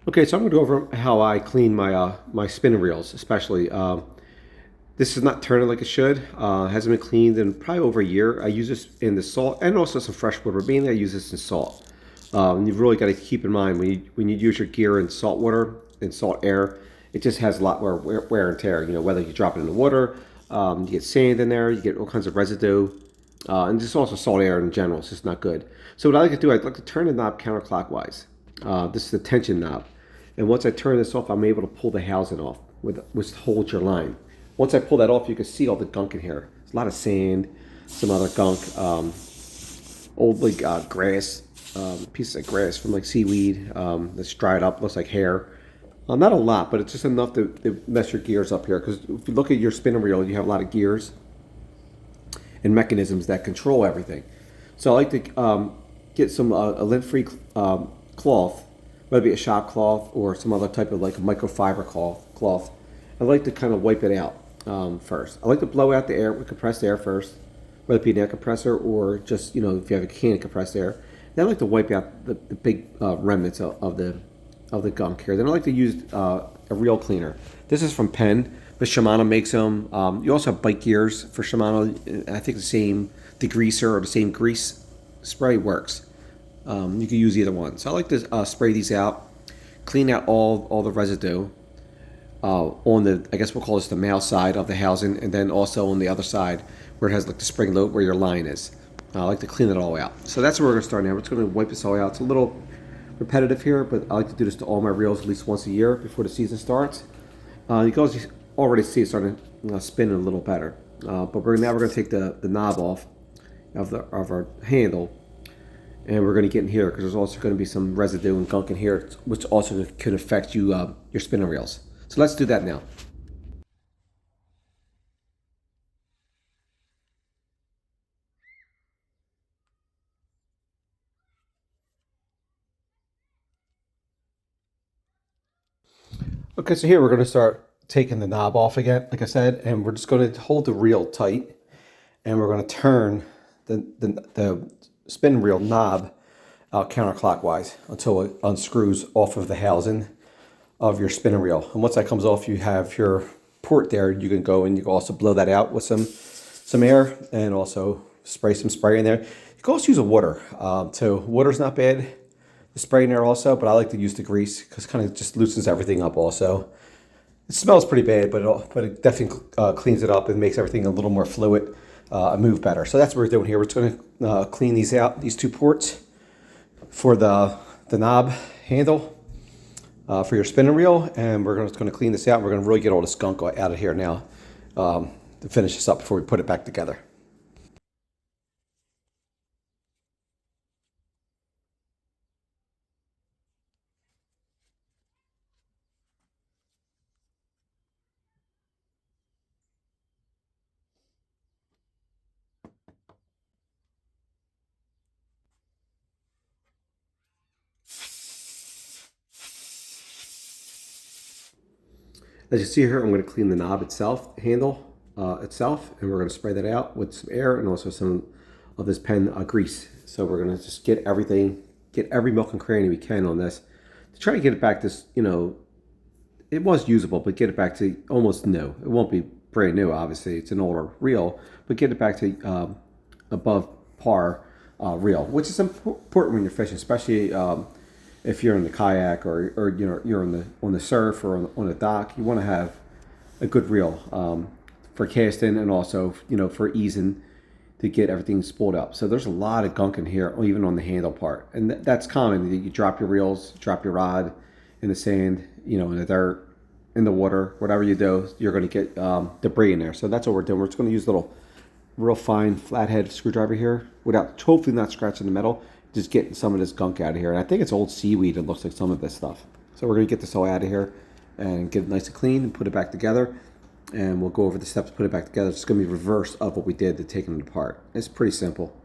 Okay, so I'm going to go over how I clean my spinning reels, especially. This is not turning like it should. Hasn't been cleaned in probably over a year. I use this in the salt and also some fresh water. But mainly, I use this in salt. You've really got to keep in mind when you use your gear in salt water in salt air, it just has a lot more wear and tear. You know, whether you drop it in the water, you get sand in there, you get all kinds of residue, and just also salt air in general. It's just not good. So what I like to do, I'd like to turn the knob counterclockwise. This is the tension knob. And once I turn this off, I'm able to pull the housing off, which holds your line. Once I pull that off, you can see all the gunk in here. There's a lot of sand, some other gunk, old like grass, pieces of grass from like seaweed that's dried up, looks like hair. Not a lot, but it's just enough to mess your gears up here. Because if you look at your spinning reel, you have a lot of gears and mechanisms that control everything. So I like to get some a lint-free cloth, whether it be a shop cloth or some other type of like a microfiber cloth. I like to kind of wipe it out first. I like to blow out the air with compressed air first, whether it be an air compressor or just if you have a can of compressed air. Then I like to wipe out the big remnants of the gunk here. Then I like to use a reel cleaner. This is from Penn, but Shimano makes them. You also have bike gears for Shimano. I think the same degreaser or the same grease spray works. You can use either one. So I like to spray these out, clean out all the residue on the, I guess we'll call this the male side of the housing, and then also on the other side where it has like the spring load where your line is. I like to clean it all out. So that's where we're going to start now. We're just going to wipe this all out. It's a little repetitive here, but I like to do this to all my reels at least once a year before the season starts. You can also already see it starting spinning a little better. But now we're going to take the knob off of our handle, and we're going to get in here because there's also going to be some residue and gunk in here, which also could affect your spinning reels. So let's do that now. Okay, so here we're going to start taking the knob off again, like I said, and we're just going to hold the reel tight, and we're going to turn the spin reel knob counterclockwise until it unscrews off of the housing of your spinning reel. And once that comes off, you have your port there. You can go and you can also blow that out with some air and also spray some spray in there. You can also use a water. So water's not bad. The spray in there also, but I like to use the grease because it kind of just loosens everything up also. It smells pretty bad, but it definitely cleans it up and makes everything a little more fluid and move better. So that's what we're doing here. We're just going to clean these out, these two ports for the knob handle for your spinning reel, and we're just going to clean this out. We're going to really get all the skunk out of here now to finish this up before we put it back together. As you see here, I'm going to clean the knob itself, handle itself, and we're going to spray that out with some air and also some of this Penn grease. So we're going to just get everything, get every milk and cranny we can on this to try to get it back to, it was usable, but get it back to almost new. It won't be brand new, obviously. It's an older reel, but get it back to above par reel, which is important when you're fishing, especially if you're in the kayak or you're on the surf or on the dock. You want to have a good reel for casting and also for easing to get everything spooled up. So there's a lot of gunk in here, even on the handle part, and that's common. You drop your reels, drop your rod in the sand, in the dirt, in the water, whatever you do, you're going to get debris in there. So that's what we're doing. We're just going to use a little real fine flathead screwdriver here without hopefully not scratching the metal, just getting some of this gunk out of here. And I think it's old seaweed. It looks like some of this stuff. So we're going to get this all out of here and get it nice and clean and put it back together. And we'll go over the steps to put it back together. It's going to be reverse of what we did to taking it apart. It's pretty simple.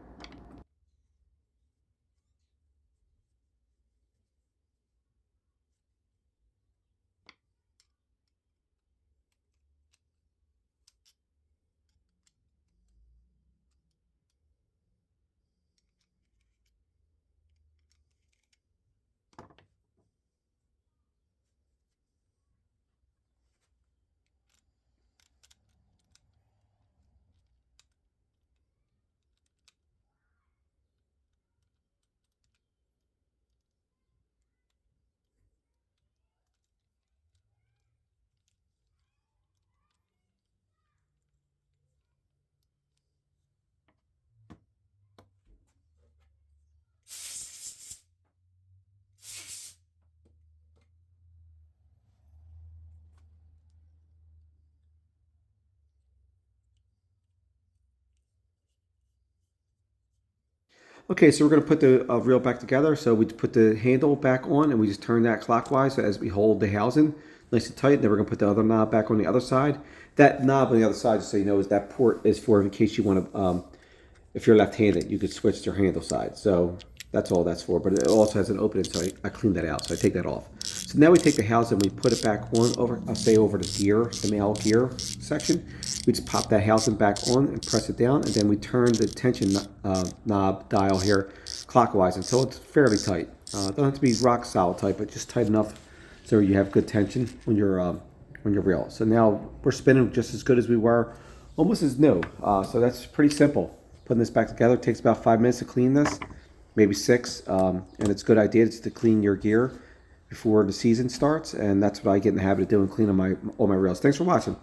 Okay, so we're going to put the reel back together. So we put the handle back on and we just turn that clockwise as we hold the housing nice and tight. Then we're going to put the other knob back on the other side. That knob on the other side, just so you know, is that port is for in case you want to, if you're left-handed, you could switch to handle side. So that's all that's for. But it also has an opening, so I cleaned that out. So I take that off. So now we take the housing, we put it back on over, I'll say over the gear, the male gear section. We just pop that housing back on and press it down, and then we turn the tension knob dial here clockwise until it's fairly tight. Don't have to be rock solid tight, but just tight enough so you have good tension when you're reel. So now we're spinning just as good as we were, almost as new. So that's pretty simple. Putting this back together takes about 5 minutes to clean this, maybe 6, and it's a good idea just to clean your gear before the season starts, and that's what I get in the habit of doing, cleaning all my reels. Thanks for watching.